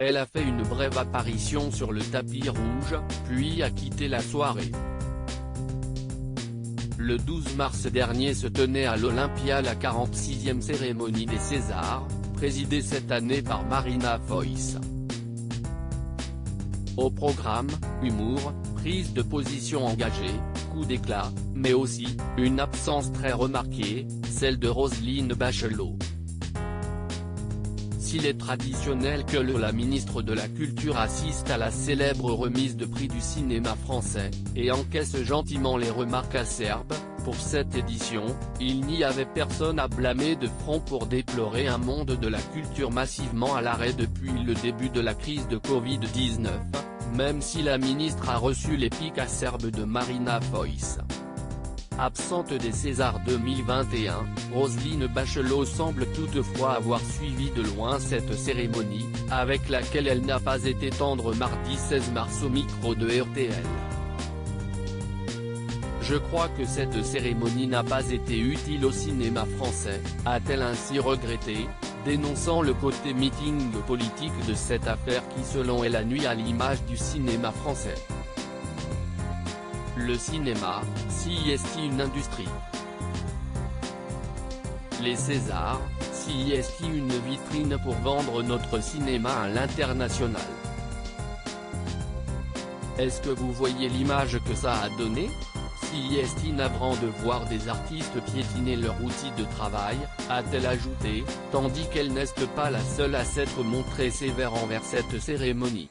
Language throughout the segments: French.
Elle a fait une brève apparition sur le tapis rouge, puis a quitté la soirée. Le 12 mars dernier se tenait à l'Olympia la 46e cérémonie des Césars, présidée cette année par Marina Foïs. Au programme, humour, prise de position engagée, coups d'éclat, mais aussi, une absence très remarquée, celle de Roselyne Bachelot. S'il est traditionnel que la ministre de la Culture assiste à la célèbre remise de prix du cinéma français, et encaisse gentiment les remarques acerbes, pour cette édition, il n'y avait personne à blâmer de front pour déplorer un monde de la culture massivement à l'arrêt depuis le début de la crise de Covid-19, même si la ministre a reçu les piques acerbes de Marina Foïs. Absente des Césars 2021, Roselyne Bachelot semble toutefois avoir suivi de loin cette cérémonie, avec laquelle elle n'a pas été tendre mardi 16 mars au micro de RTL. Je crois que cette cérémonie n'a pas été utile au cinéma français, a-t-elle ainsi regretté, dénonçant le côté meeting politique de cette affaire qui selon elle nuit à l'image du cinéma français. Le cinéma, si est une industrie. Les Césars, si est une vitrine pour vendre notre cinéma à l'international. Est-ce que vous voyez l'image que ça a donné? Si est navrant de voir des artistes piétiner leur outil de travail, a-t-elle ajouté, tandis qu'elle n'est pas la seule à s'être montrée sévère envers cette cérémonie.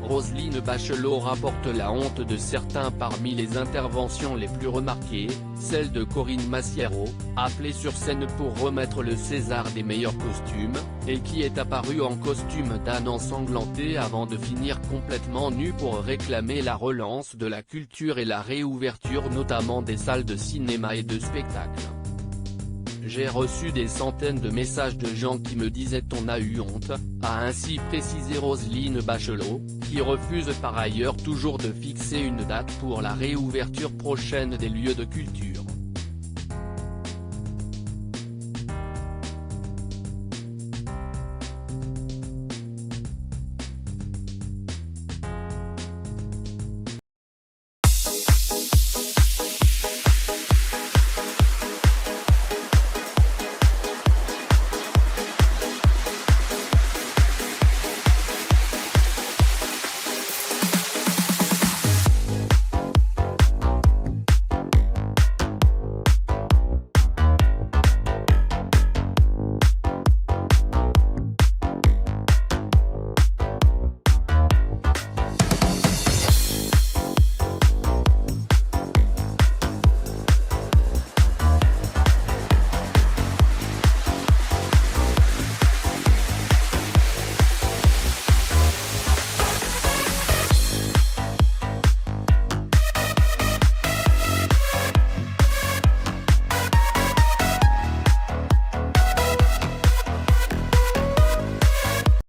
Roselyne Bachelot rapporte la honte de certains parmi les interventions les plus remarquées, celle de Corinne Massiero, appelée sur scène pour remettre le César des meilleurs costumes, et qui est apparue en costume d'âne ensanglanté avant de finir complètement nue pour réclamer la relance de la culture et la réouverture notamment des salles de cinéma et de spectacle. J'ai reçu des centaines de messages de gens qui me disaient « on a eu honte », a ainsi précisé Roselyne Bachelot, qui refuse par ailleurs toujours de fixer une date pour la réouverture prochaine des lieux de culture.